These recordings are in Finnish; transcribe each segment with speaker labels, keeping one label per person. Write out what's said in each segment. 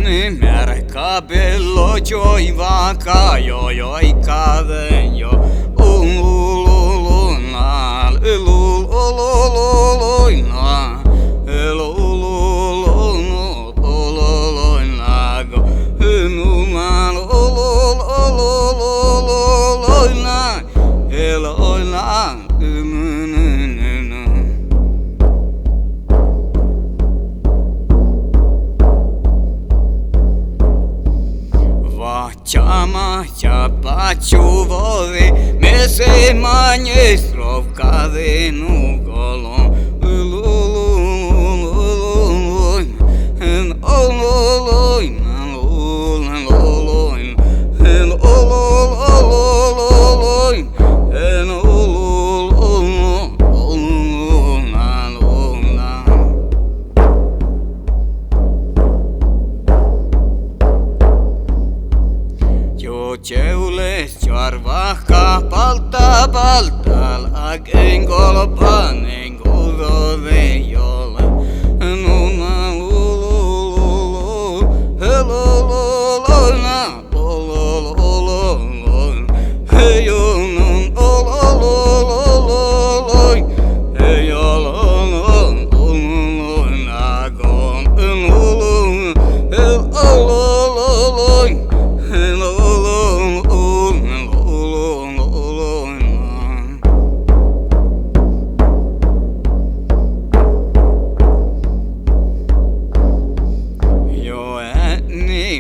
Speaker 1: merca bello joi vaca joi caden yo na Chama chapa chuvove me se manie strovka de nu golon Ceules ciarvaca palta ag engolpan engulo de yola nuna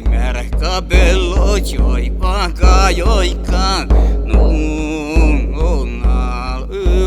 Speaker 1: merca bello joi vaca joi ca no na no